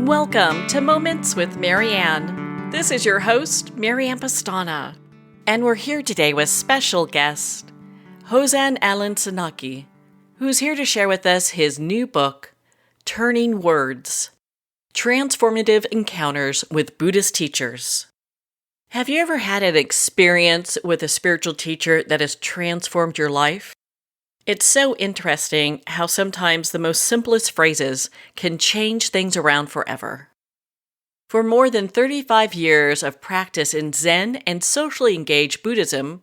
Welcome to Moments with Marianne. This is your host, Marianne Pastana, and we're here today with special guest, Hozan Alan Senauke, who's here to share with us his new book, Turning Words, Transformative Encounters with Buddhist Teachers. Have you ever had an experience with a spiritual teacher that has transformed your life? It's so interesting how sometimes the most simplest phrases can change things around forever. For more than 35 years of practice in Zen and socially engaged Buddhism,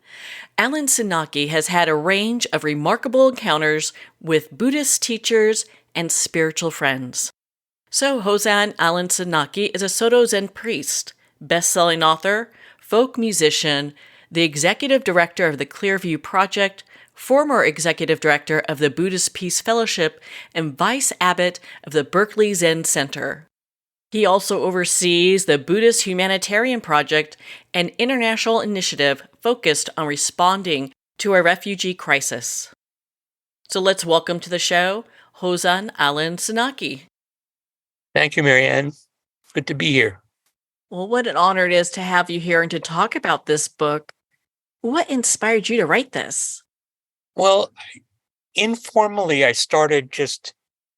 Alan Senauke has had a range of remarkable encounters with Buddhist teachers and spiritual friends. So Hozan Alan Senauke is a Soto Zen priest, best-selling author, folk musician, the executive director of the Clearview Project, former executive director of the Buddhist Peace Fellowship, and vice abbot of the Berkeley Zen Center. He also oversees the Buddhist Humanitarian Project, an international initiative focused on responding to a refugee crisis. So let's welcome to the show, Hozan Alan Senauke. Thank you, Marianne. Good to be here. Well, what an honor it is to have you here and to talk about this book. What inspired you to write this? Well, informally, I started just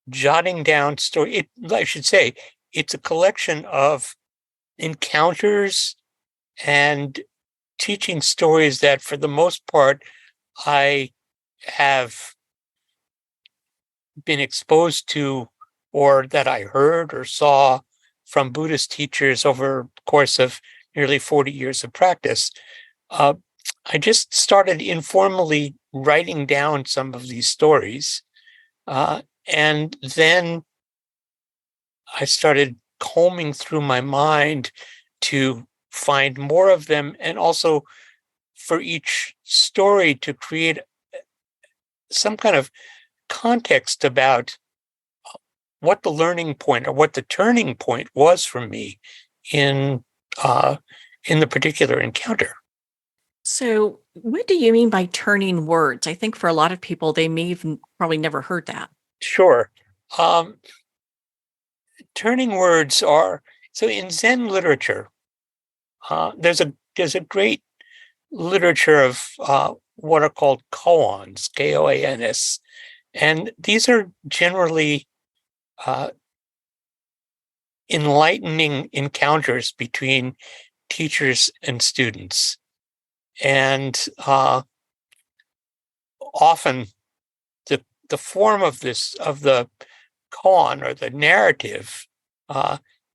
jotting down story. I should say, it's a collection of encounters and teaching stories that, for the most part, I have been exposed to, or that I heard or saw from Buddhist teachers over the course of nearly 40 years of practice. I just started informally writing down some of these stories. And then I started combing through my mind to find more of them, and also for each story to create some kind of context about what the learning point or what the turning point was for me in the particular encounter. So, what do you mean by turning words? I think for a lot of people, they may have probably never heard that. Sure. Turning words are, so in Zen literature, there's a great literature of what are called koans, K-O-A-N-S, and these are generally enlightening encounters between teachers and students. And often the form of the koan, or the narrative,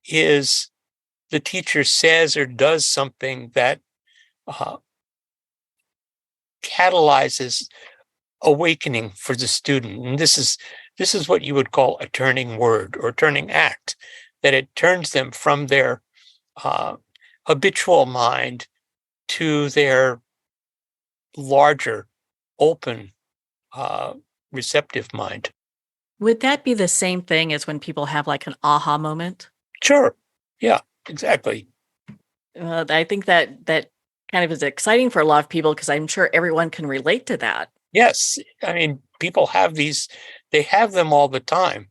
is the teacher says or does something that catalyzes awakening for the student. And this is what you would call a turning word or turning act, that it turns them from their habitual mind to their larger, open, receptive mind. Would that be the same thing as when people have like an aha moment? Sure. Yeah, exactly. I think that kind of is exciting for a lot of people because I'm sure everyone can relate to that. Yes. I mean, people have these, they have them all the time.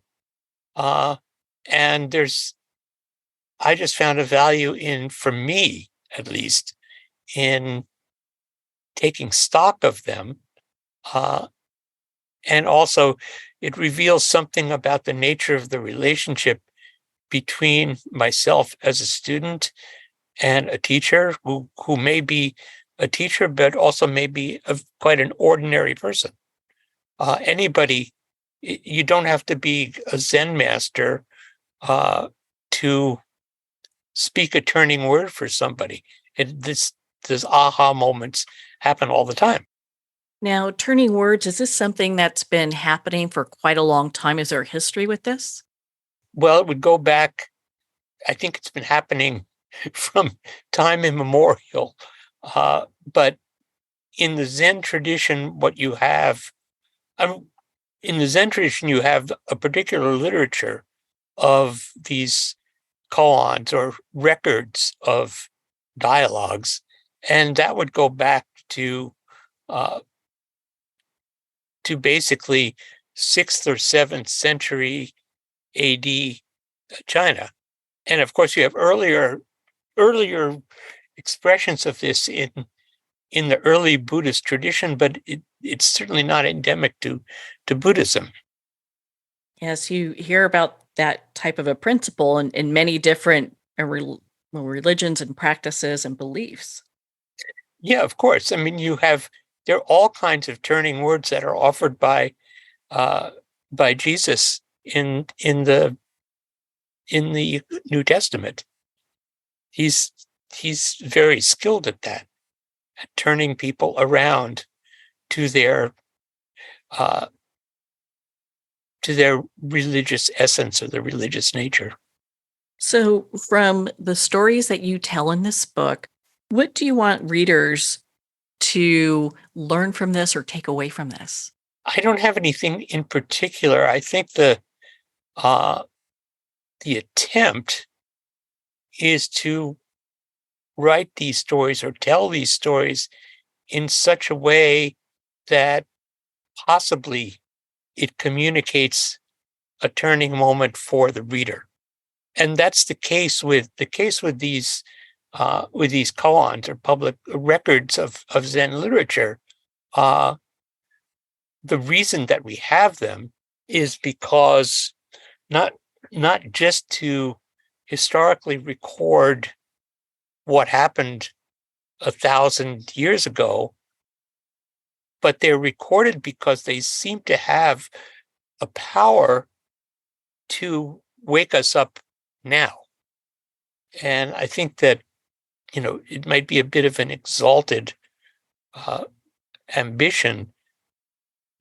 And I just found a value in, for me at least, in taking stock of them. And also, it reveals something about the nature of the relationship between myself as a student and a teacher who may be a teacher, but also may be quite an ordinary person. Anybody, you don't have to be a Zen master to speak a turning word for somebody. These aha moments happen all the time. Now, turning words, is this something that's been happening for quite a long time? Is there a history with this? Well, it would go back, I think it's been happening from time immemorial. But in the Zen tradition, what you have, in the Zen tradition, you have a particular literature of these koans, or records of dialogues, and that would go back to basically 6th or 7th century AD China. And of course, you have earlier expressions of this in the early Buddhist tradition, but it's certainly not endemic to Buddhism. Yes, you hear about that type of a principle in many different religions and practices and beliefs. Yeah, of course. I mean, there are all kinds of turning words that are offered uh, by Jesus in the New Testament. He's he's very skilled at that, at turning people around to uh, their religious essence or their religious nature. So, from the stories that you tell in this book, what do you want readers to learn from this or take away from this? I don't have anything in particular. I think uh, the attempt is to write these stories or tell these stories in such a way that possibly it communicates a turning moment for the reader. And that's the case with these koans or public records of Zen literature. Uh, the reason that we have them is because not not just to historically record what happened 1,000 years ago, but they're recorded because they seem to have a power to wake us up now. And I think that, it might be a bit of an exalted uh, ambition,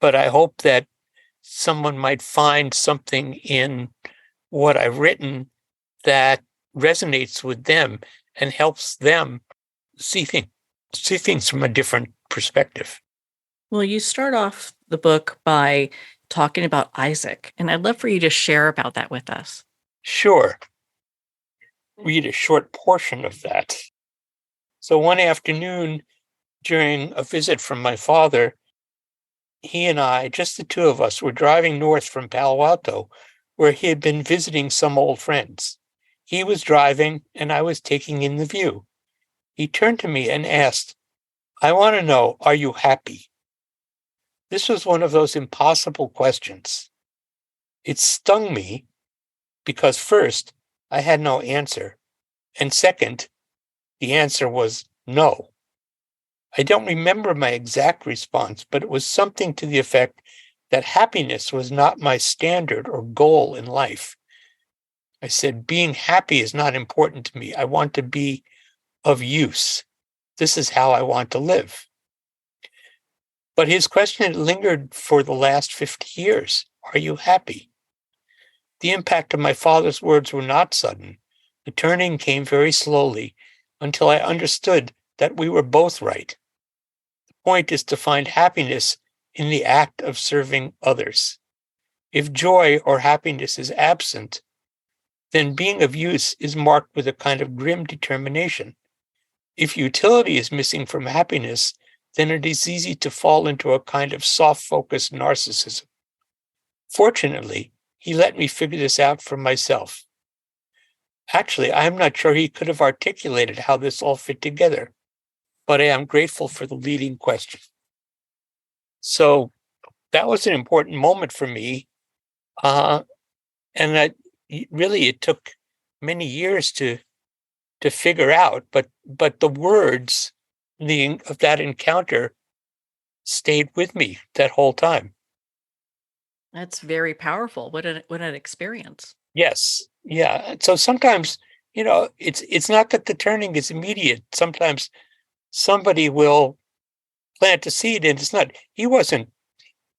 but I hope that someone might find something in what I've written that resonates with them and helps them see things from a different perspective. Well, you start off the book by talking about Isaac, and I'd love for you to share about that with us. Sure, read a short portion of that. So one afternoon during a visit from my father, he and I, just the two of us, were driving north from Palo Alto, where he had been visiting some old friends. He was driving, and I was taking in the view. He turned to me and asked, "I want to know, are you happy?" This was one of those impossible questions. It stung me because, first, I had no answer, and second, the answer was no. I don't remember my exact response, but it was something to the effect that happiness was not my standard or goal in life. I said, being happy is not important to me. I want to be of use. This is how I want to live. But his question had lingered for the last 50 years. Are you happy? The impact of my father's words were not sudden. The turning came very slowly until I understood that we were both right. The point is to find happiness in the act of serving others. If joy or happiness is absent, then being of use is marked with a kind of grim determination. If utility is missing from happiness, then it is easy to fall into a kind of soft-focused narcissism. Fortunately, he let me figure this out for myself. Actually, I'm not sure he could have articulated how this all fit together, but I am grateful for the leading question. So that was an important moment for me. And it took many years to figure out, but the words of that encounter stayed with me that whole time. That's very powerful. What an experience. Yes. Yeah. So sometimes, it's not that the turning is immediate. Sometimes somebody will plant a seed and it's not, he wasn't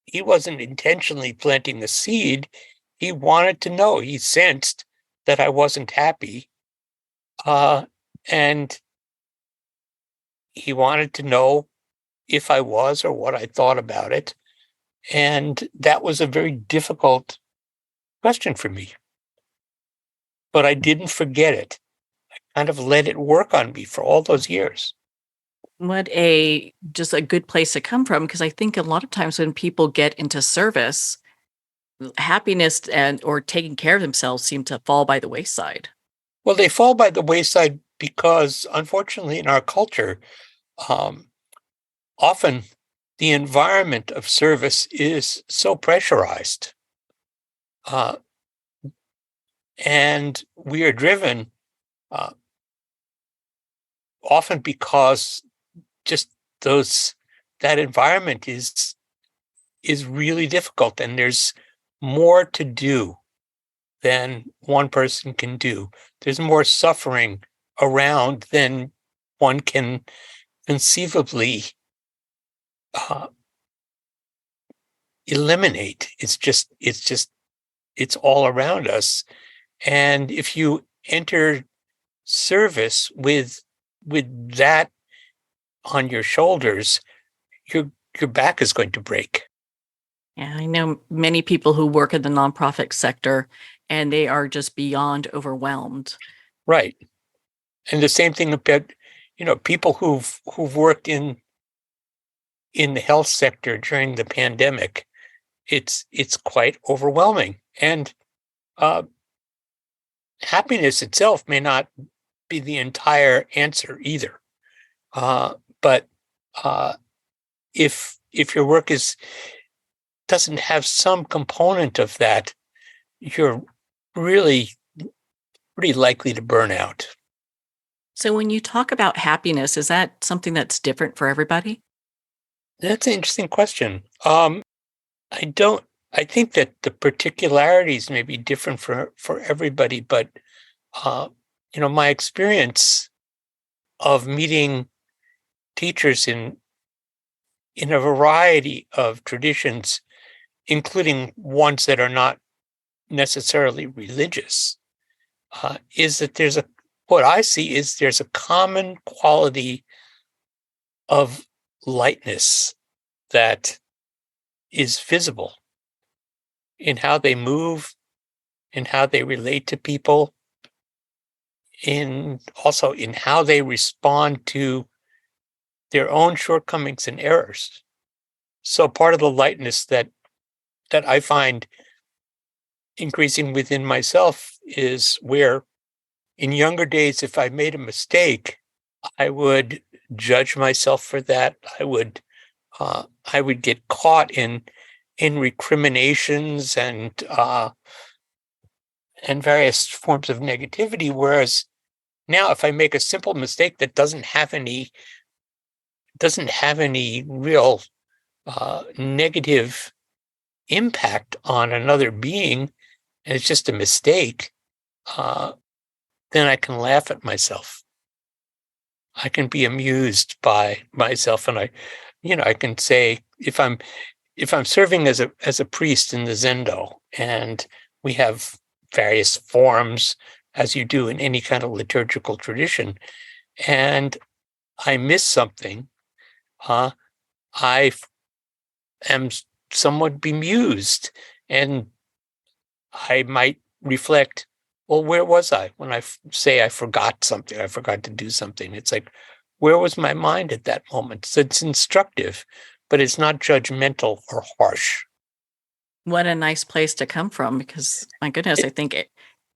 intentionally planting the seed. He wanted to know. He sensed that I wasn't happy. And he wanted to know if I was or what I thought about it. And that was a very difficult question for me. But I didn't forget it. Kind of let it work on me for all those years. What a just a good place to come from, because I think a lot of times when people get into service, happiness and or taking care of themselves seem to fall by the wayside. Well, they fall by the wayside because, unfortunately, in our culture, um, often the environment of service is so pressurized, uh, and we are driven uh, often because just those that environment is really difficult, and there's more to do than one person can do. There's more suffering around than one can conceivably uh, eliminate. It's all around us. And if you enter service with that on your shoulders, your back is going to break. Yeah, I know many people who work in the nonprofit sector, and they are just beyond overwhelmed. Right. And the same thing about, people who've worked in the health sector during the pandemic. It's quite overwhelming. And uh, happiness itself may not be the entire answer either. But uh, if your work is doesn't have some component of that, you're really pretty likely to burn out. So when you talk about happiness, is that something that's different for everybody? That's an interesting question. I don't. I think that the particularities may be different for everybody, but uh, my experience of meeting teachers in a variety of traditions, including ones that are not necessarily religious, is that what I see is there's a common quality of lightness that is visible in how they move, in how they relate to people, in how they respond to their own shortcomings and errors. So part of the lightness that I find increasing within myself is where in younger days, if I made a mistake, I would judge myself for that. I would get caught in recriminations and various forms of negativity. Whereas now, if I make a simple mistake that doesn't have any real negative impact on another being, and it's just a mistake, uh, then I can laugh at myself. I can be amused by myself, and I can say if I'm serving as a priest in the Zendo, and we have various forms as you do in any kind of liturgical tradition, and I miss something, I am somewhat bemused, and I might reflect, well, where was I when say I forgot something? I forgot to do something. It's like, where was my mind at that moment? So it's instructive, but it's not judgmental or harsh. What a nice place to come from because, my goodness, I It, think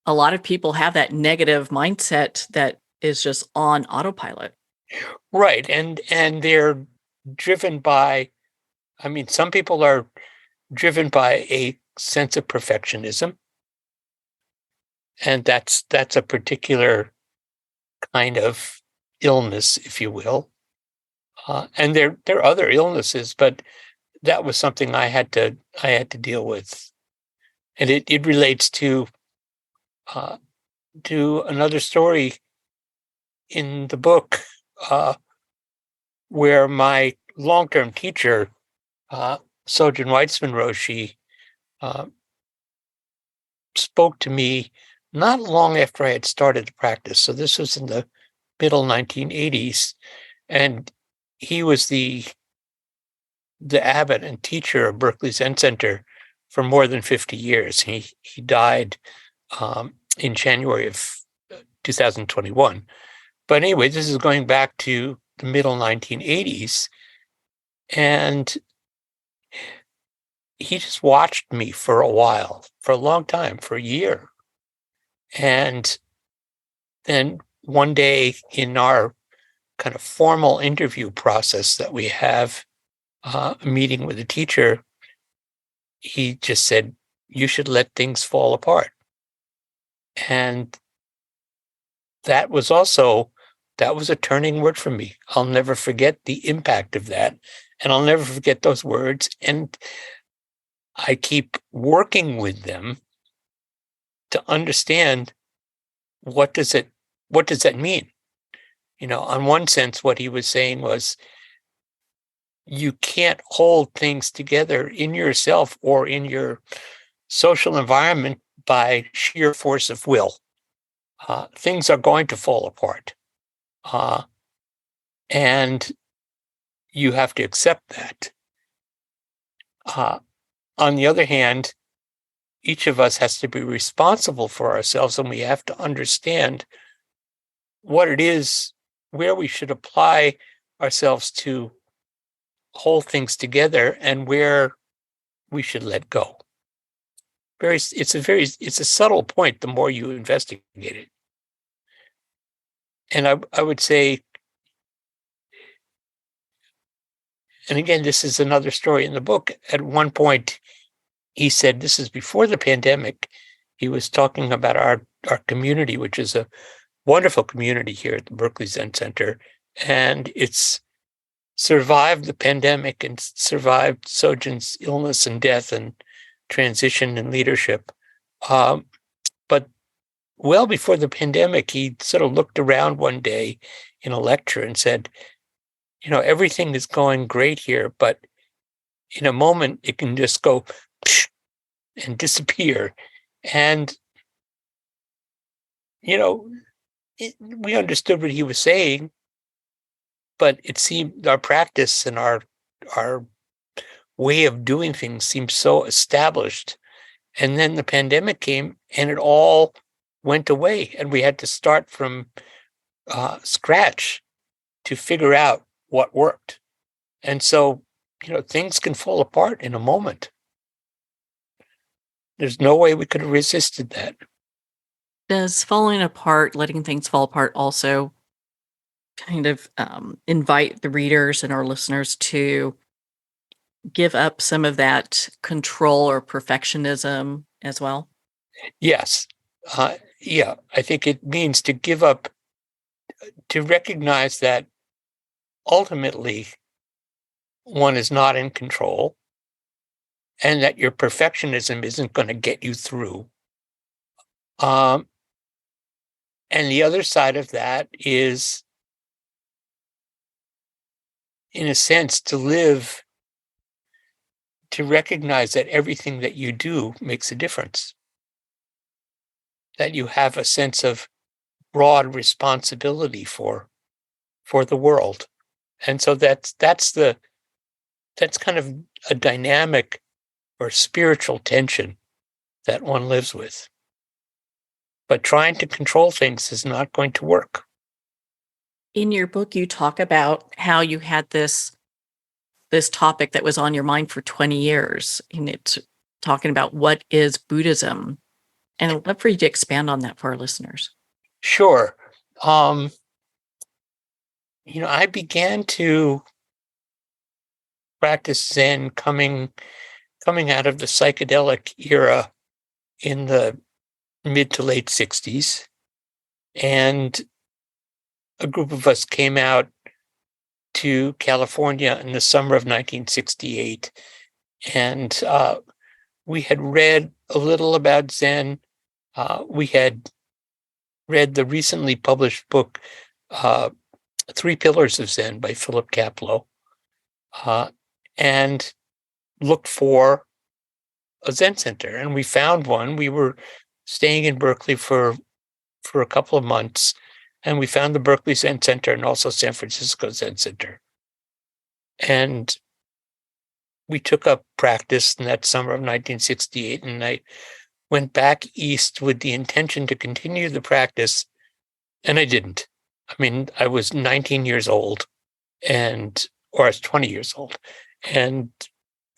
a lot of people have that negative mindset that is just on autopilot. right. And they're driven by, I mean, some people are driven by a sense of perfectionism. And that's a particular kind of illness, if you will. And there are other illnesses, but that was something I had to deal with, and it relates uh, to another story in the book uh, where my long term teacher, uh, Sojan Weitzman Roshi, uh, spoke to me not long after I had started to practice. So this was in the middle 1980s, and he was the abbot and teacher of Berkeley Zen Center for more than 50 years. He died in January of 2021. But anyway, this is going back to the middle 1980s. And he just watched me for a while, for a long time, for a year. And then one day in our kind of formal interview process that we have, a meeting with a teacher, he just said, "You should let things fall apart." And that was a turning word for me. I'll never forget the impact of that, and I'll never forget those words. And I keep working with them to understand what does that mean? On one sense, what he was saying was, you can't hold things together in yourself or in your social environment by sheer force of will. Things are going to fall apart. And you have to accept that. On the other hand, each of us has to be responsible for ourselves, and we have to understand what it is, where we should apply ourselves to hold things together and where we should let go. It's a subtle point the more you investigate it. And I would say, and again, this is another story in the book. At one point, he said, this is before the pandemic, he was talking about our community, which is a wonderful community here at the Berkeley Zen Center. And it's survived the pandemic and survived Sojin's illness and death and transition and leadership. But well before the pandemic, he sort of looked around one day in a lecture and said, everything is going great here, but in a moment it can just go and disappear. And, we understood what he was saying, but it seemed our practice and our way of doing things seemed so established. And then the pandemic came and it all went away, and we had to start from scratch to figure out what worked. And so, things can fall apart in a moment. There's no way we could have resisted that. Does falling apart, letting things fall apart, also kind of invite the readers and our listeners to give up some of that control or perfectionism as well? Yes. Yeah, I think it means to give up, to recognize that ultimately one is not in control and that your perfectionism isn't going to get you through. And the other side of that is, in a sense, to recognize that everything that you do makes a difference, that you have a sense of broad responsibility for the world. And so that's kind of a dynamic or spiritual tension that one lives with. But trying to control things is not going to work. In your book, you talk about how you had this topic that was on your mind for 20 years, and it's talking about what is Buddhism. And I'd love for you to expand on that for our listeners. Sure. I began to practice Zen coming out of the psychedelic era in the mid to late 60s. And a group of us came out to California in the summer of 1968. And we had read a little about Zen. We had read the recently published book, Three Pillars of Zen by Philip Kapleau, and looked for a Zen center. And we found one. We were staying in Berkeley for a couple of months, and we found the Berkeley Zen Center and also San Francisco Zen Center. And we took up practice in that summer of 1968, and I went back east with the intention to continue the practice, and I didn't. I mean, I was 19 years old, or I was 20 years old, and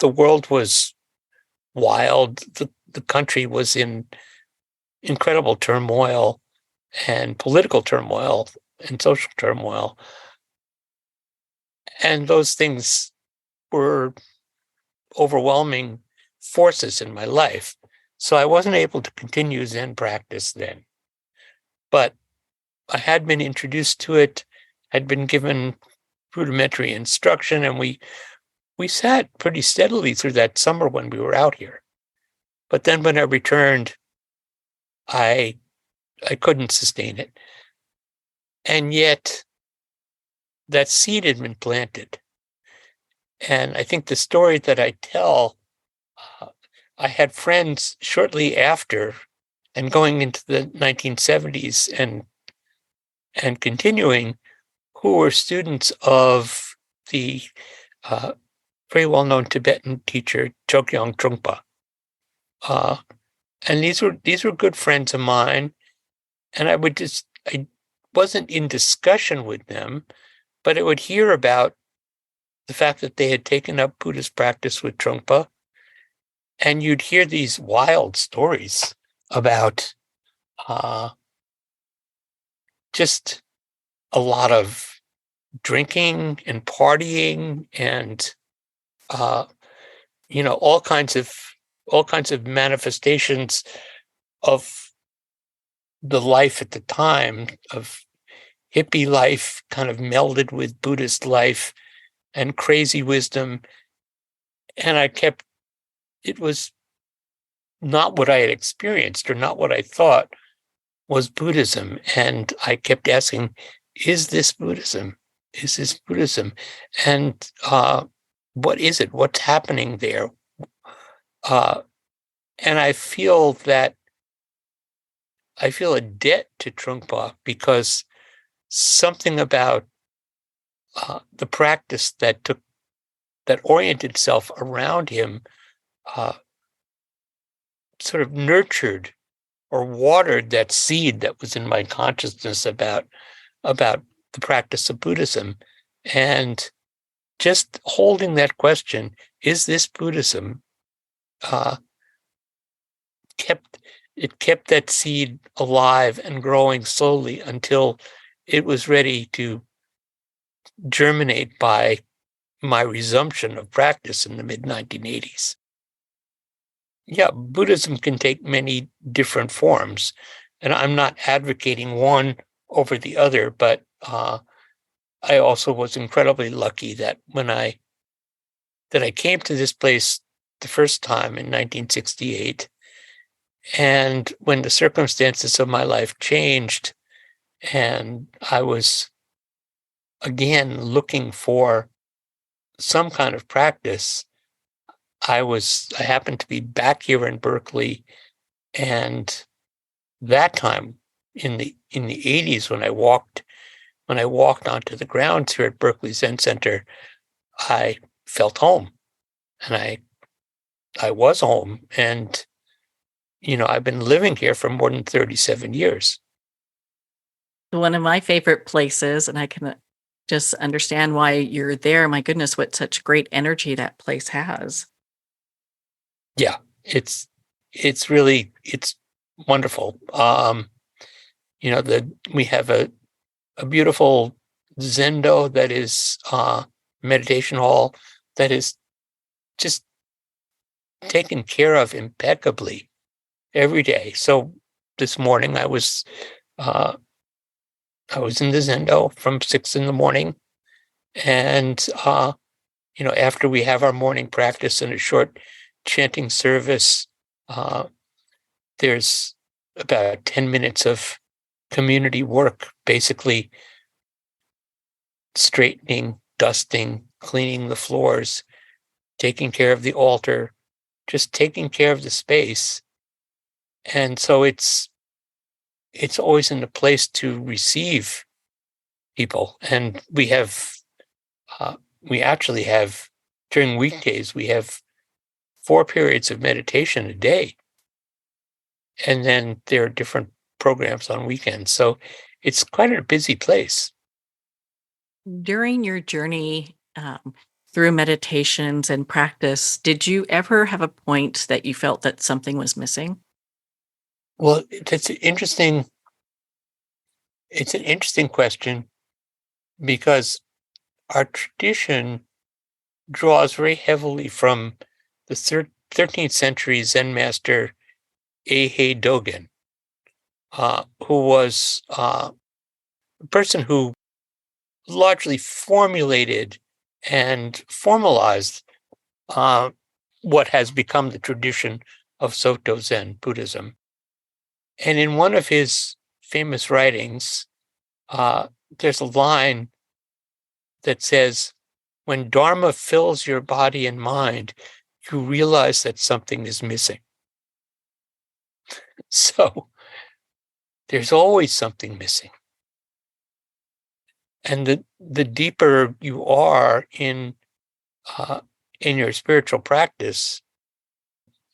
the world was wild. The country was in incredible turmoil, and political turmoil and social turmoil. And those things were overwhelming forces in my life. So I wasn't able to continue Zen practice then. But I had been introduced to it, had been given rudimentary instruction, and we sat pretty steadily through that summer when we were out here. But then when I returned, I couldn't sustain it. And yet that seed had been planted. And I think the story that I tell, uh, I had friends shortly after and going into the 1970s and continuing who were students of the very well-known Tibetan teacher Chogyam Trungpa. Uh, and these were good friends of mine. And I wasn't in discussion with them, but I would hear about the fact that they had taken up Buddhist practice with Trungpa. And you'd hear these wild stories about just a lot of drinking and partying and all kinds of manifestations of the life at the time, of hippie life kind of melded with Buddhist life and crazy wisdom. And it was not what I had experienced or not what I thought was Buddhism. And I kept asking, is this Buddhism? Is this Buddhism? And what is it? What's happening there? And I feel a debt to Trungpa because something about the practice that oriented itself around him sort of nurtured or watered that seed that was in my consciousness about the practice of Buddhism. And just holding that question, is this Buddhism, kept that seed alive and growing slowly until it was ready to germinate by my resumption of practice in the mid-1980s. Yeah, Buddhism can take many different forms, and I'm not advocating one over the other, but I also was incredibly lucky that I came to this place the first time in 1968, and when the circumstances of my life changed, and I was again looking for some kind of practice, I happened to be back here in Berkeley, and that time in the 80s when I walked onto the grounds here at Berkeley Zen Center, I felt home, and I was home, and I've been living here for more than 37 years. One of my favorite places, and I can just understand why you're there. My goodness, what such great energy that place has. Yeah, it's really wonderful. We have a beautiful zendo that is meditation hall that is just taken care of impeccably every day. So this morning I was in the zendo from 6 a.m, and after we have our morning practice and a short chanting service, there's about 10 minutes of community work, basically straightening, dusting, cleaning the floors, taking care of the altar, just taking care of the space. And so it's always in a place to receive people. And we actually have, during weekdays, we have 4 periods of meditation a day. And then there are different programs on weekends. So it's quite a busy place. During your journey through meditations and practice, did you ever have a point that you felt that something was missing? Well, that's interesting It's an interesting question because our tradition draws very heavily from the 13th century Zen master Eihei Dogen, who was a person who largely formulated and formalized what has become the tradition of Soto Zen Buddhism. And in one of his famous writings, there's a line that says, "When Dharma fills your body and mind, you realize that something is missing." So there's always something missing. And the deeper you are in your spiritual practice,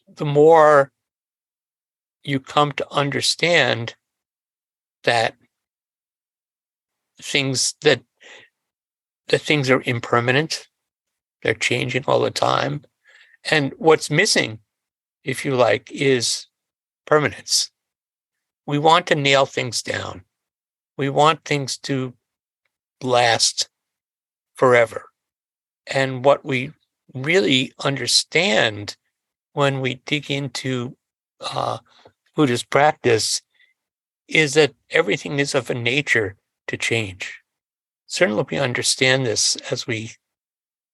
the more you come to understand that things that things are impermanent, they're changing all the time. And what's missing, if you like, is permanence. We want to nail things down. We want things to last forever. And what we really understand when we dig into Buddhist practice is that everything is of a nature to change. Certainly, we understand this as we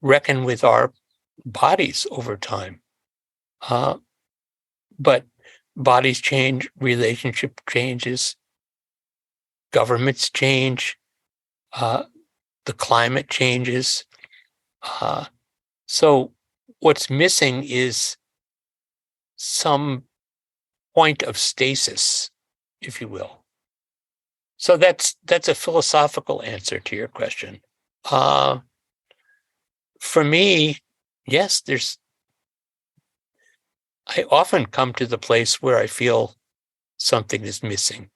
reckon with our bodies over time. But bodies change, relationship changes, governments change, the climate changes. So what's missing is some point of stasis, if you will. So that's a philosophical answer to your question. For me, yes, I often come to the place where I feel something is missing.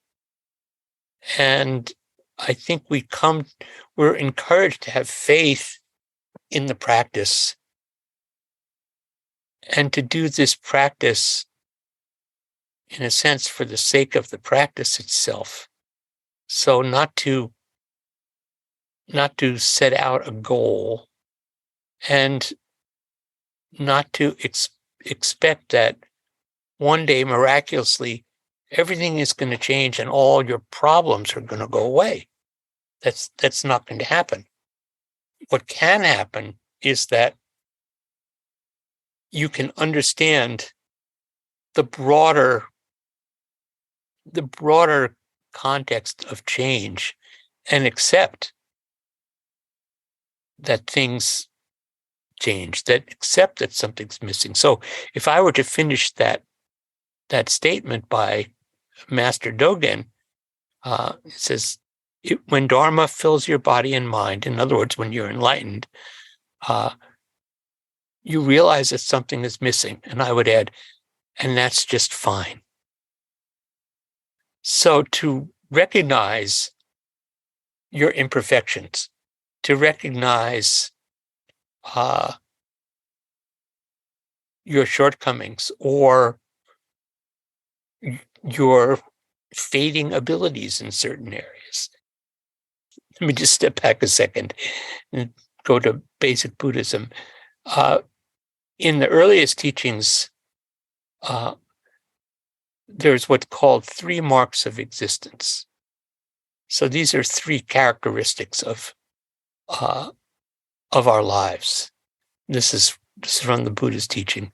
And I think we're encouraged to have faith in the practice and to do this practice, in a sense, for the sake of the practice itself. So not to set out a goal and not to expect that one day miraculously everything is going to change and all your problems are going to go away. That's not going to happen. What can happen is that you can understand the broader context of change and accept that things change, that accept that something's missing. So if I were to finish that statement by Master Dogen, it says, when Dharma fills your body and mind, in other words, when you're enlightened, you realize that something is missing. And I would add, and that's just fine. So to recognize your imperfections, to recognize your shortcomings or your fading abilities in certain areas. Let me just step back a second and go to basic Buddhism. In the earliest teachings, there's what's called 3 marks of existence. So these are 3 characteristics of our lives. This is from the Buddhist teaching.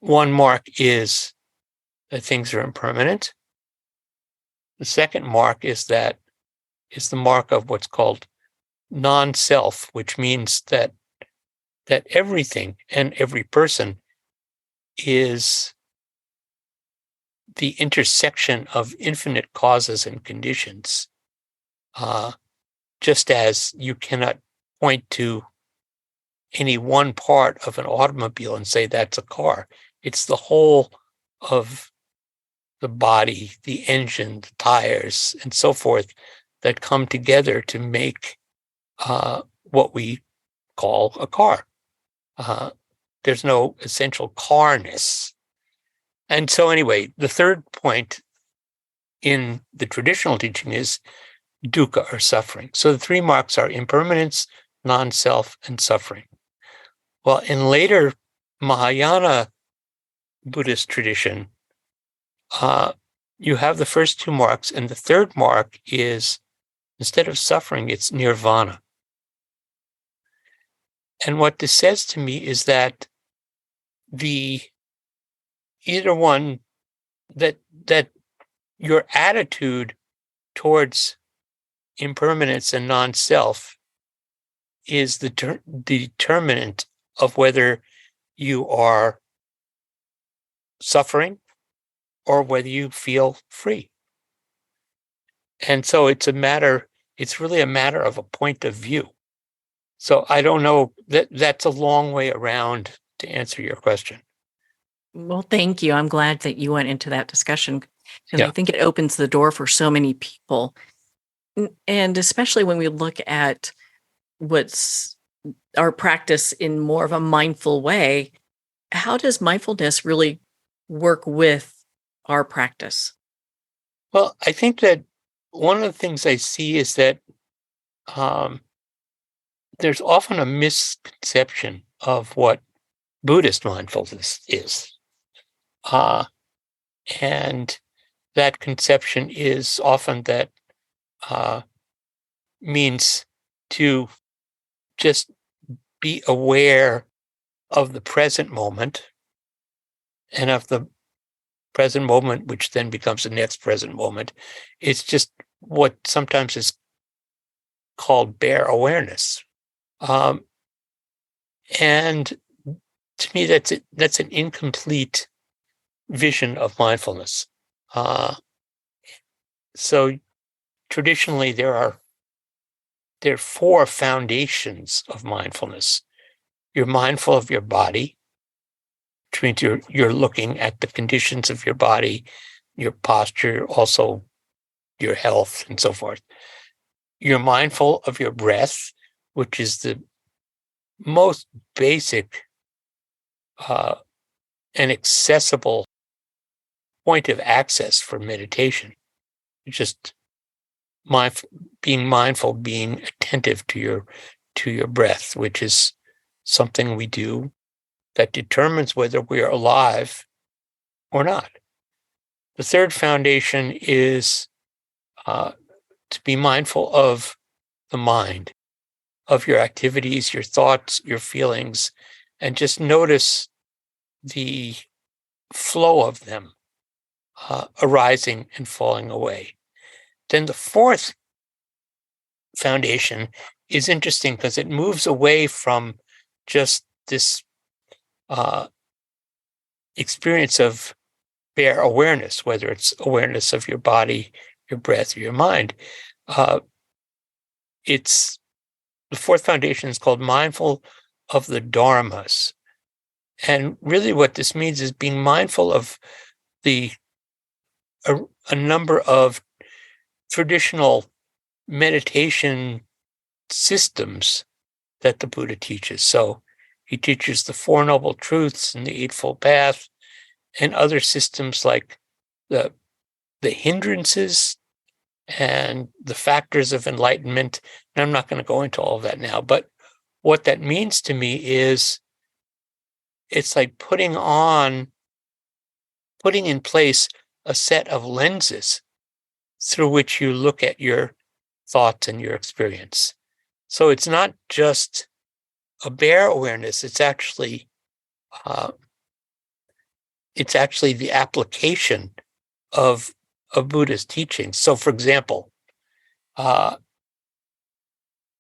One mark is that things are impermanent. The second mark is the mark of what's called non-self, which means that everything and every person is the intersection of infinite causes and conditions. Just as you cannot point to any one part of an automobile and say that's a car. It's the whole of the body, the engine, the tires, and so forth that come together to make what we call a car. There's no essential carness. And so anyway, the third point in the traditional teaching is dukkha, or suffering. So the three marks are impermanence, non-self, and suffering. Well, in later Mahayana Buddhist tradition, you have the first two marks, and the third mark is, instead of suffering, it's nirvana. And what this says to me is that either one, that your attitude towards impermanence and non-self is the determinant of whether you are suffering or whether you feel free. And so it's really a matter of a point of view. So I don't know, that's a long way around to answer your question. Well, thank you. I'm glad that you went into that discussion because Yeah. I think it opens the door for so many people. And especially when we look at what's our practice in more of a mindful way, how does mindfulness really work with our practice? Well, I think that one of the things I see is that there's often a misconception of what Buddhist mindfulness is. And that conception is often that means to just be aware of the present moment, and of the present moment, which then becomes the next present moment. It's just what sometimes is called bare awareness. And to me, that's an incomplete vision of mindfulness. So traditionally, there are four foundations of mindfulness. You're mindful of your body, which means you're looking at the conditions of your body, your posture, also your health, and so forth. You're mindful of your breath, which is the most basic and accessible point of access for meditation. Just being mindful, being attentive to your breath, which is something we do that determines whether we are alive or not. The third foundation is to be mindful of the mind, of your activities, your thoughts, your feelings, and just notice the flow of them arising and falling away. Then the fourth foundation is interesting because it moves away from just this experience of bare awareness, whether it's awareness of your body, your breath, or your mind. It's the fourth foundation is called mindful of the dharmas. And really what this means is being mindful of a number of traditional meditation systems that the Buddha teaches. So he teaches the Four Noble Truths and the Eightfold Path, and other systems like the hindrances and the factors of enlightenment. And I'm not going to go into all of that now, but what that means to me is it's like putting in place a set of lenses through which you look at your thoughts and your experience. So it's not just a bare awareness, it's actually the application of Buddhist teachings. So for example,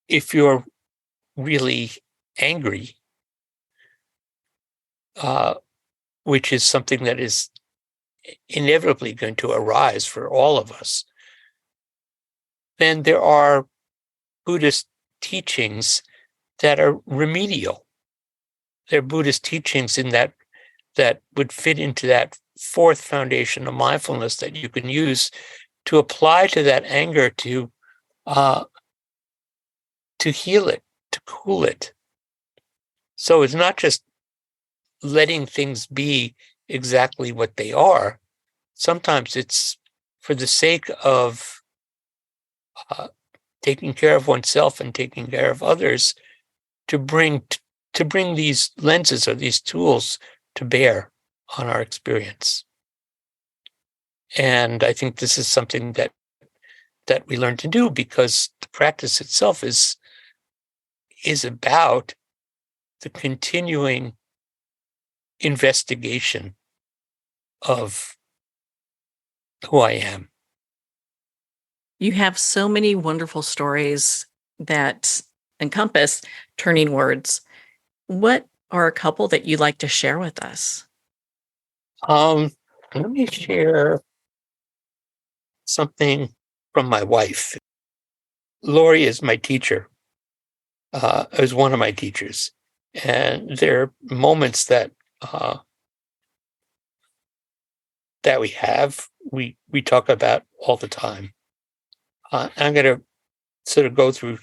if you're really angry, which is something that is inevitably going to arise for all of us, then there are Buddhist teachings that are remedial. They're Buddhist teachings in that would fit into that fourth foundation of mindfulness that you can use to apply to that anger to heal it, to cool it. So it's not just letting things be exactly what they are. Sometimes it's for the sake of taking care of oneself and taking care of others, to bring these lenses or these tools to bear on our experience. And I think this is something that we learn to do because the practice itself is about the continuing investigation of who I am. You have so many wonderful stories that encompass turning words. What are a couple that you'd like to share with us? Let me share something from my wife. Lori is my teacher. Is one of my teachers, and there are moments that we talk about all the time. I'm going to sort of go through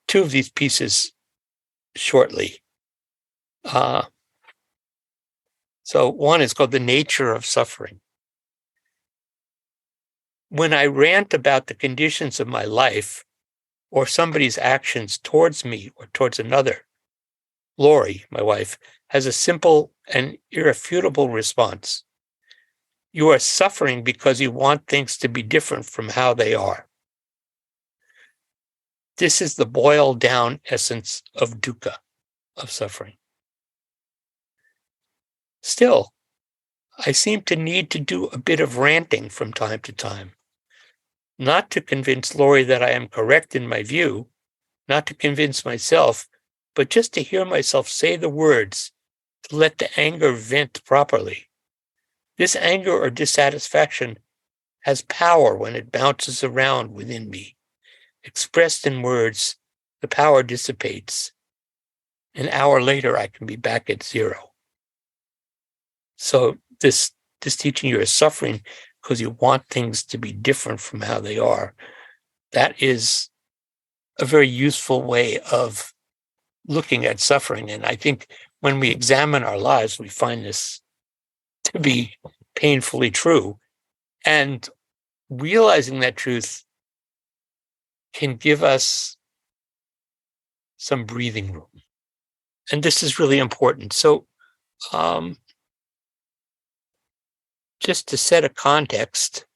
two of these pieces shortly. So one is called The Nature of Suffering. When I rant about the conditions of my life or somebody's actions towards me or towards another, Lori, my wife, has a simple and irrefutable response. You are suffering because you want things to be different from how they are. This is the boiled down essence of dukkha, of suffering. Still, I seem to need to do a bit of ranting from time to time. Not to convince Lori that I am correct in my view, not to convince myself, but just to hear myself say the words, to let the anger vent properly. This anger or dissatisfaction has power when it bounces around within me. Expressed in words, the power dissipates. An hour later, I can be back at zero. So this teaching you are suffering because you want things to be different from how they are. That is a very useful way of looking at suffering. And I think when we examine our lives, we find this to be painfully true. And realizing that truth can give us some breathing room. And this is really important. So just to set a context,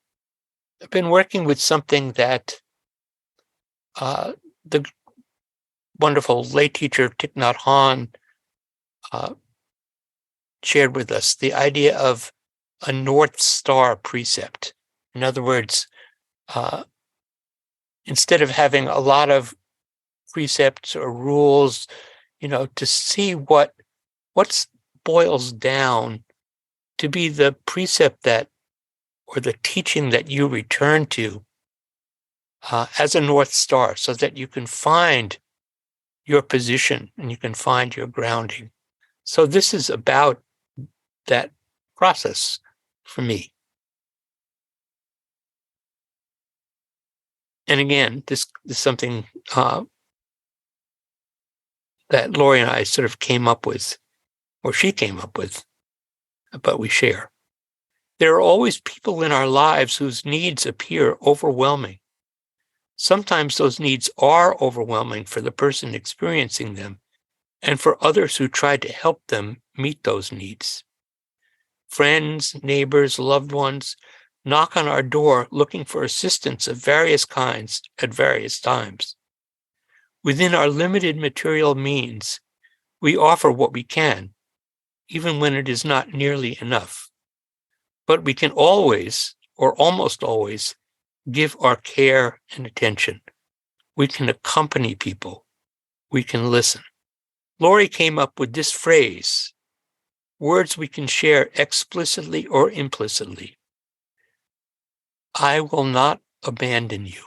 I've been working with something that the wonderful lay teacher Thich Nhat Hanh shared with us, the idea of a North Star precept. In other words, instead of having a lot of precepts or rules, to see what boils down to be the precept or the teaching that you return to as a North Star, so that you can find your position and you can find your grounding. So this is about that process for me. And again, this is something that Lori and I sort of came up with, or she came up with, but we share. There are always people in our lives whose needs appear overwhelming. Sometimes those needs are overwhelming for the person experiencing them and for others who try to help them meet those needs. Friends, neighbors, loved ones knock on our door looking for assistance of various kinds at various times. Within our limited material means, we offer what we can, even when it is not nearly enough. But we can always, or almost always, give our care and attention. We can accompany people. We can listen. Lori came up with this phrase, words we can share explicitly or implicitly. I will not abandon you.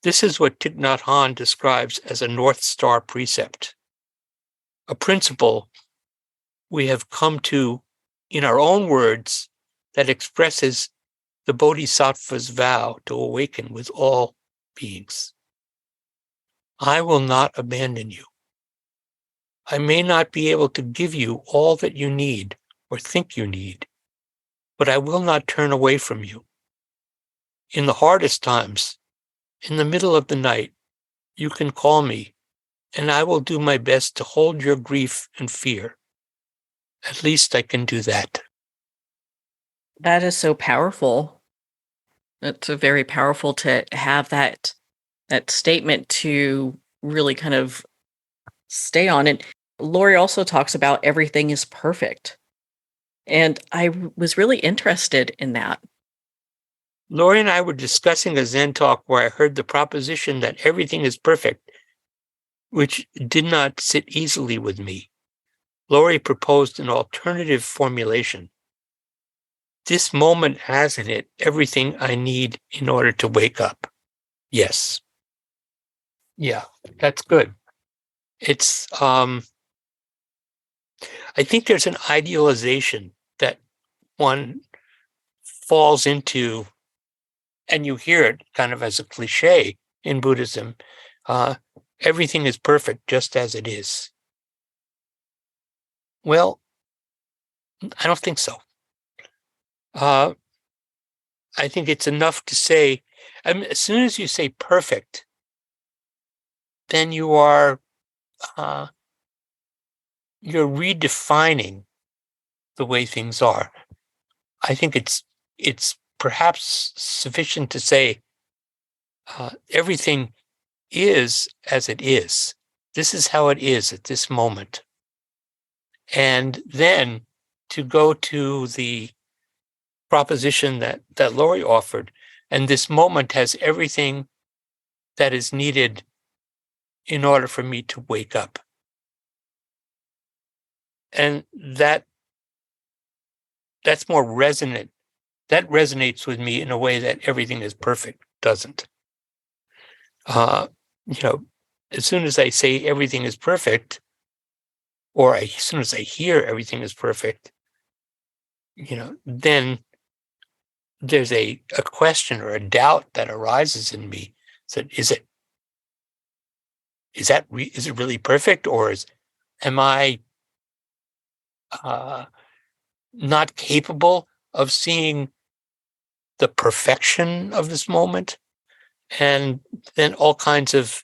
This is what Thich Nhat Hanh describes as a North Star precept, a principle we have come to in our own words that expresses the Bodhisattva's vow to awaken with all beings. I will not abandon you. I may not be able to give you all that you need or think you need, but I will not turn away from you. in the hardest times, in the middle of the night, you can call me, and I will do my best to hold your grief and fear. At least I can do that. That is so powerful. It's a very powerful to have that statement to really kind of stay on it. Lori also talks about everything is perfect. And was really interested in that. Lori and I were discussing a Zen talk where I heard the proposition that everything is perfect, which did not sit easily with me. Lori proposed an alternative formulation. This moment has in it everything I need in order to wake up. Yes. Yeah, that's good. It's, I think there's an idealization that one falls into, and you hear it kind of as a cliche in Buddhism. Everything is perfect just as it is. Well, I don't think so. I think it's enough to say, as soon as you say perfect, then you are you're redefining the way things are. I think it's perhaps sufficient to say everything is as it is. This is how it is at this moment. And then to go to the proposition that Lori offered, and this moment has everything that is needed in order for me to wake up. And that's more resonant. That resonates with me in a way that everything is perfect doesn't. As soon as I say everything is perfect, or as soon as I hear everything is perfect, then there's a question or a doubt that arises in me. So is it really perfect, or am I not capable of seeing the perfection of this moment? And then all kinds of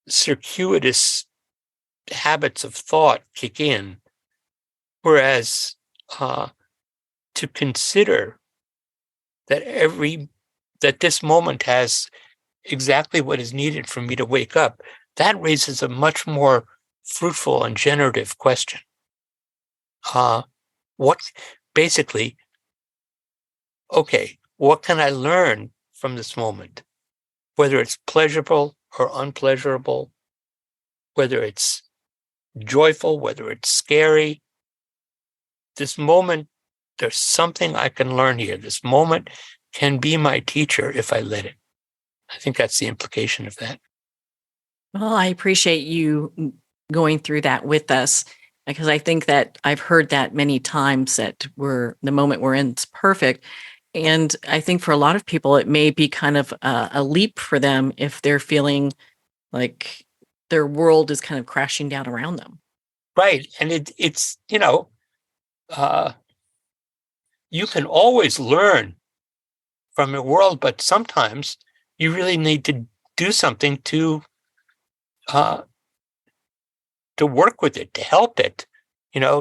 circuitous habits of thought kick in. Whereas to consider that this moment has exactly what is needed for me to wake up, that raises a much more fruitful and generative question. What can I learn from this moment? Whether it's pleasurable or unpleasurable, whether it's joyful, whether it's scary, this moment, there's something I can learn here. This moment can be my teacher if I let it. I think that's the implication of that. Well, I appreciate you going through that with us, because I think that I've heard that many times, that the moment we're in is perfect. And I think for a lot of people, it may be kind of a leap for them if they're feeling like their world is kind of crashing down around them. Right. And it's, you can always learn from your world, but sometimes you really need to do something to work with it, to help it.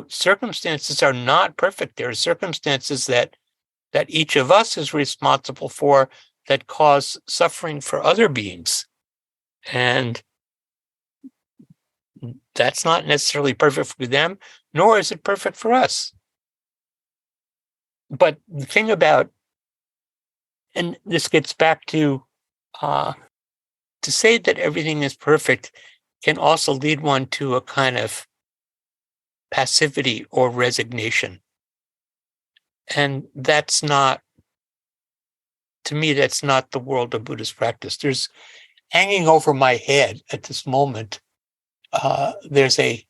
Circumstances are not perfect. There are circumstances that each of us is responsible for that cause suffering for other beings. And that's not necessarily perfect for them, nor is it perfect for us. But the thing about, and this gets back to say that everything is perfect can also lead one to a kind of passivity or resignation. And that's not, to me, that's not the world of Buddhist practice. There's hanging over my head at this moment. There's a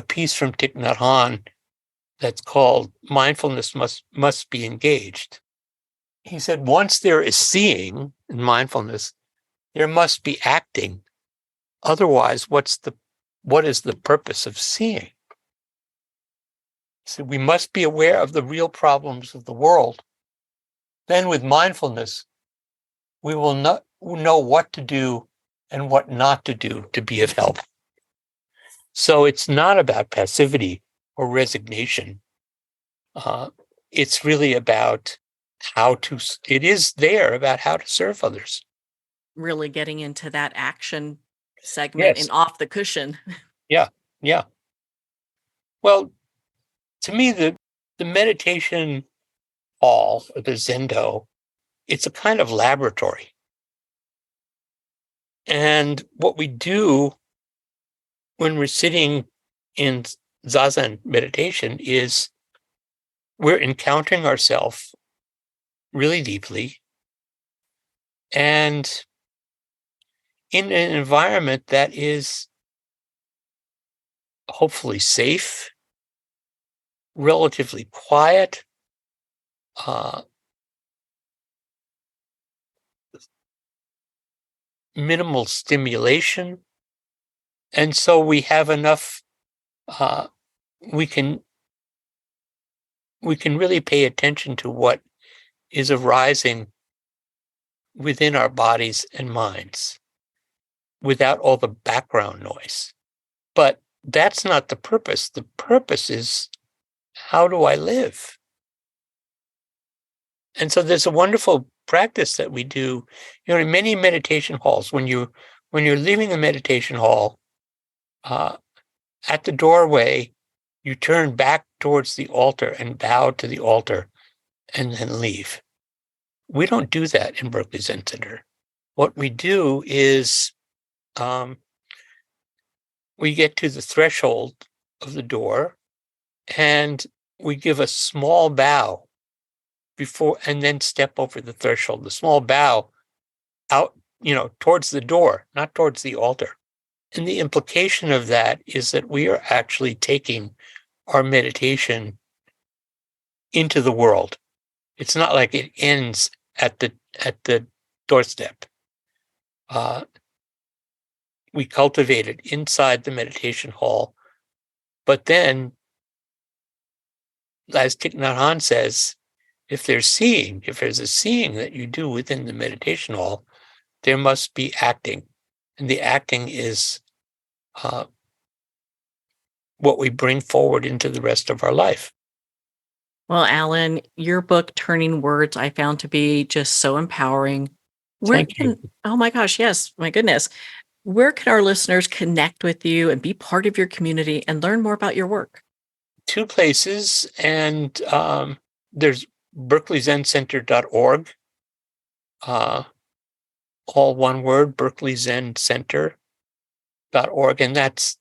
piece from Thich Nhat Hanh that's called "Mindfulness Must Be Engaged." He said, once there is seeing in mindfulness, there must be acting. Otherwise, what is the purpose of seeing? So we must be aware of the real problems of the world, then with mindfulness, we will not know what to do and what not to do to be of help. So it's not about passivity or resignation. It's really about it is there about how to serve others. Really getting into that action segment Yes. and off the cushion. Yeah. Yeah. Well, to me, the meditation hall, or the Zendo, it's a kind of laboratory. And what we do when we're sitting in Zazen meditation is we're encountering ourselves really deeply and in an environment that is hopefully safe, relatively quiet, uh, minimal stimulation. And so we have enough, uh, we can really pay attention to what is arising within our bodies and minds without all the background noise. But that's not the purpose. The purpose is, how do I live? And so there's a wonderful practice that we do, in many meditation halls. When you're leaving the meditation hall, at the doorway, you turn back towards the altar and bow to the altar and then leave. We don't do that in Berkeley Zen Center. What we do is we get to the threshold of the door and we give a small bow before, and then step over the threshold. The small bow out, towards the door, not towards the altar. And the implication of that is that we are actually taking our meditation into the world. It's not like it ends at the doorstep. We cultivate it inside the meditation hall. But then, as Thich Nhat Hanh says, if there's a seeing that you do within the meditation hall, there must be acting. And the acting is what we bring forward into the rest of our life. Well, Alan, your book, Turning Words, I found to be just so empowering. Thank you. Oh my gosh, yes, my goodness. Where can our listeners connect with you and be part of your community and learn more about your work? 2 places, and there's berkeleyzencenter.org, all one word, berkeleyzencenter.org, and that's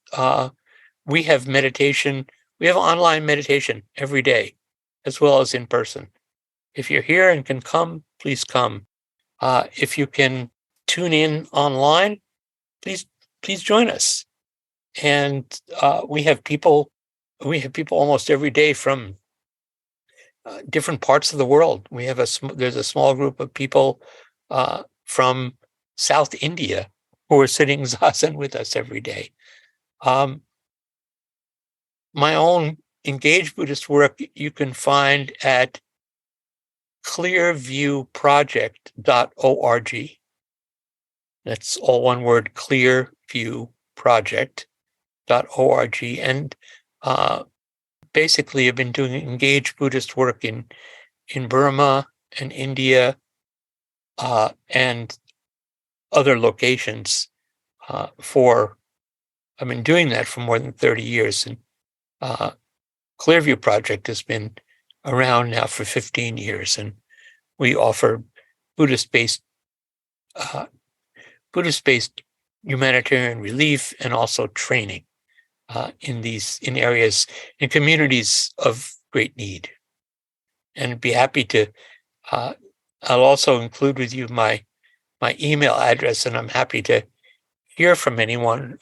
we have online meditation every day, as well as in person. If you're here and can come, please come. If you can tune in online, please join us. And we have people almost every day from different parts of the world. We have there's a small group of people from South India who are sitting zazen with us every day. My own engaged Buddhist work you can find at clearviewproject.org. That's all one word, clearviewproject.org. And basically, I've been doing engaged Buddhist work in Burma and India and other locations I've been doing that for more than 30 years. And Clearview Project has been around now for 15 years. And we offer Buddhist-based humanitarian relief and also training in areas, in communities of great need. And I'd be happy to, I'll also include with you my email address, and I'm happy to hear from anyone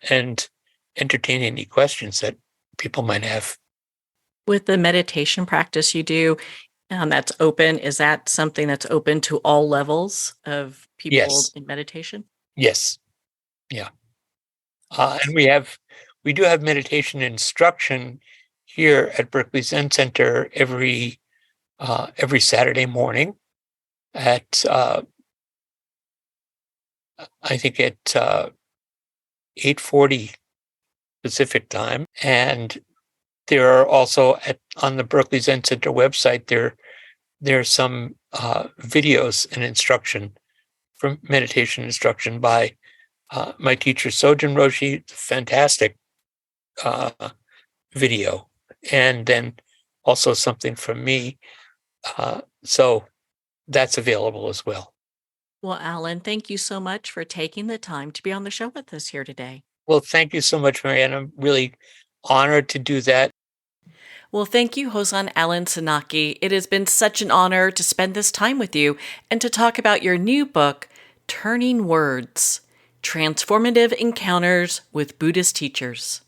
and entertain any questions that people might have. With the meditation practice you do, that's open, is that something that's open to all levels of people Yes. in meditation? Yes. Yeah. And we do have meditation instruction here at Berkeley Zen Center every Saturday morning. at I think at 8:40 Pacific time, and there are also on the Berkeley Zen Center website there's some videos and instruction from meditation instruction by my teacher Sojin Roshi. Fantastic video, and then also something from me. So that's available as well. Well, Alan, thank you so much for taking the time to be on the show with us here today. Well, thank you so much, Marianne. I'm really honored to do that. Well, thank you, Hozan Alan Senauke. It has been such an honor to spend this time with you and to talk about your new book, Turning Words: Transformative Encounters with Buddhist Teachers.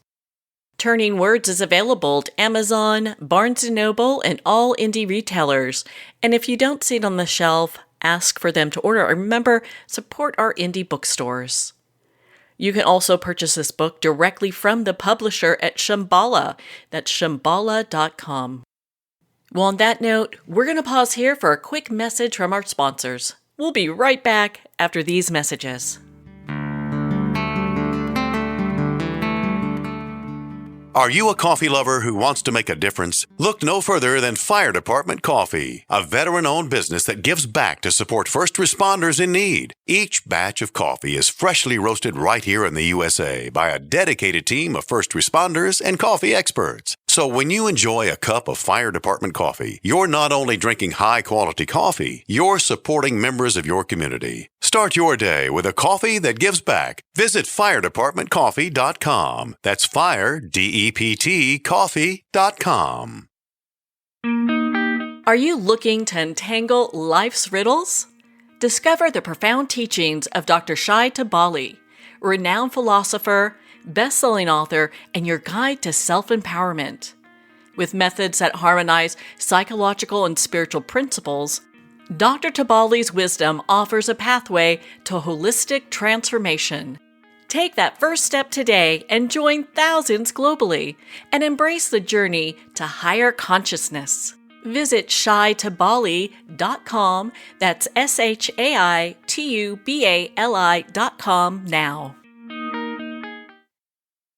Turning Words is available at Amazon, Barnes & Noble, and all indie retailers. And if you don't see it on the shelf, ask for them to order. Or remember, support our indie bookstores. You can also purchase this book directly from the publisher at Shambhala. That's shambhala.com. Well, on that note, we're going to pause here for a quick message from our sponsors. We'll be right back after these messages. Are you a coffee lover who wants to make a difference? Look no further than Fire Department Coffee, a veteran-owned business that gives back to support first responders in need. Each batch of coffee is freshly roasted right here in the USA by a dedicated team of first responders and coffee experts. So when you enjoy a cup of Fire Department coffee, you're not only drinking high-quality coffee, you're supporting members of your community. Start your day with a coffee that gives back. Visit firedepartmentcoffee.com. That's fire, D-E-P-T, coffee.com. Are you looking to untangle life's riddles? Discover the profound teachings of Dr. Shai Tabali, renowned philosopher, best-selling author, and your guide to self-empowerment. With methods that harmonize psychological and spiritual principles, Dr. Tabali's wisdom offers a pathway to holistic transformation. Take that first step today and join thousands globally and embrace the journey to higher consciousness. Visit shaitabali.com, that's SHAITUBALI.com now.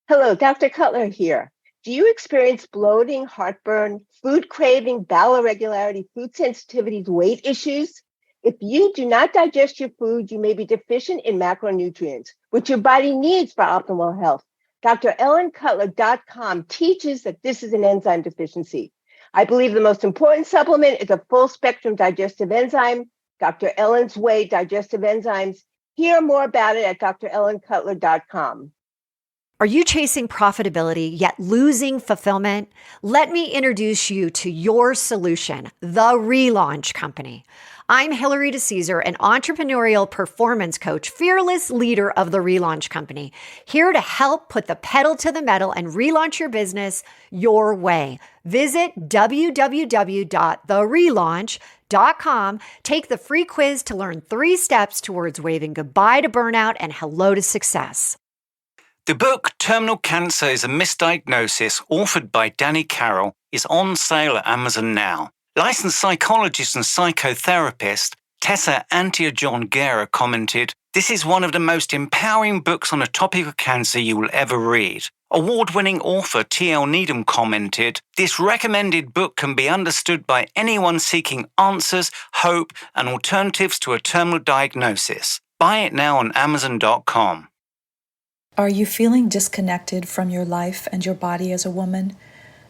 Hello, Dr. Cutler here. Do you experience bloating, heartburn, food craving, bowel irregularity, food sensitivities, weight issues? If you do not digest your food, you may be deficient in macronutrients, which your body needs for optimal health. DrEllenCutler.com teaches that this is an enzyme deficiency. I believe the most important supplement is a full-spectrum digestive enzyme, Dr. Ellen's Way Digestive Enzymes. Hear more about it at DrEllenCutler.com. Are you chasing profitability yet losing fulfillment? Let me introduce you to your solution, the Relaunch Company. I'm Hillary DeCesar, an entrepreneurial performance coach, fearless leader of the Relaunch Company, here to help put the pedal to the metal and relaunch your business your way. Visit www.therelaunch.com. Take the free quiz to learn 3 steps towards waving goodbye to burnout and hello to success. The book Terminal Cancer is a Misdiagnosis, authored by Danny Carroll, is on sale at Amazon now. Licensed psychologist and psychotherapist Tessa Antia-John-Guerra commented, "This is one of the most empowering books on a topic of cancer you will ever read." Award-winning author T.L. Needham commented, "This recommended book can be understood by anyone seeking answers, hope, and alternatives to a terminal diagnosis. Buy it now on Amazon.com. Are you feeling disconnected from your life and your body as a woman?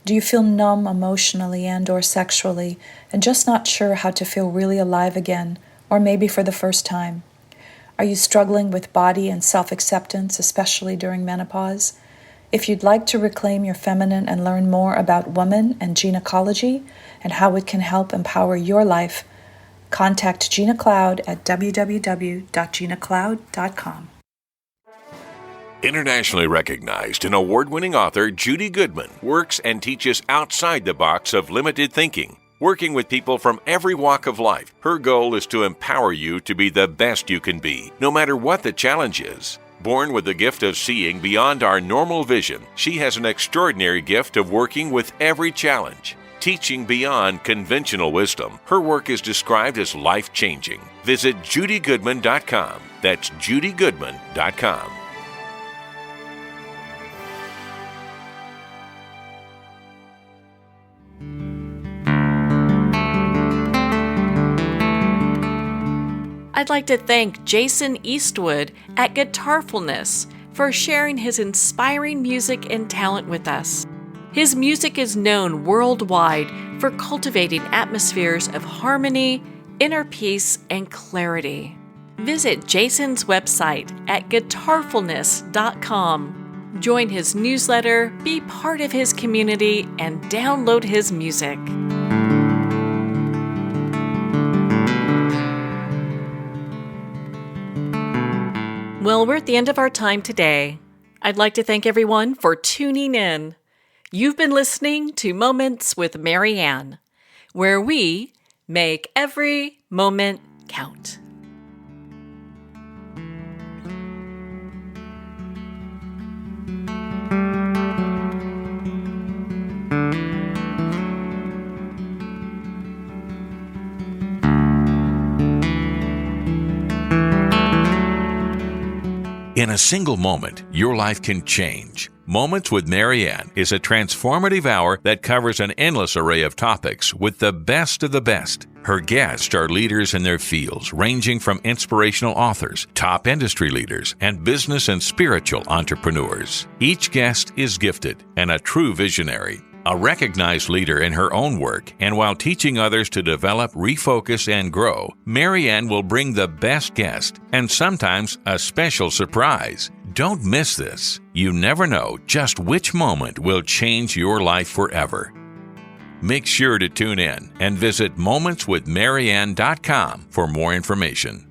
Do you feel numb emotionally and/or sexually and just not sure how to feel really alive again, or maybe for the first time? Are you struggling with body and self-acceptance, especially during menopause? If you'd like to reclaim your feminine and learn more about woman and gynecology and how it can help empower your life, contact Gina Cloud at www.ginacloud.com. Internationally recognized and award-winning author Judy Goodman works and teaches outside the box of limited thinking. Working with people from every walk of life, her goal is to empower you to be the best you can be, no matter what the challenge is. Born with the gift of seeing beyond our normal vision, she has an extraordinary gift of working with every challenge. teaching beyond conventional wisdom. Her work is described as life-changing. Visit judygoodman.com. That's judygoodman.com. I'd like to thank Jason Eastwood at Guitarfulness for sharing his inspiring music and talent with us. His music is known worldwide for cultivating atmospheres of harmony, inner peace, and clarity. Visit Jason's website at guitarfulness.com. Join his newsletter, be part of his community, and download his music. Well, we're at the end of our time today. I'd like to thank everyone for tuning in. You've been listening to Moments with Marianne, where we make every moment count. In a single moment, your life can change. Moments with Marianne is a transformative hour that covers an endless array of topics with the best of the best. Her guests are leaders in their fields, ranging from inspirational authors, top industry leaders, and business and spiritual entrepreneurs. Each guest is gifted and a true visionary, a recognized leader in her own work, and while teaching others to develop, refocus, and grow, Marianne will bring the best guest and sometimes a special surprise. Don't miss this. You never know just which moment will change your life forever. Make sure to tune in and visit momentswithmarianne.com for more information.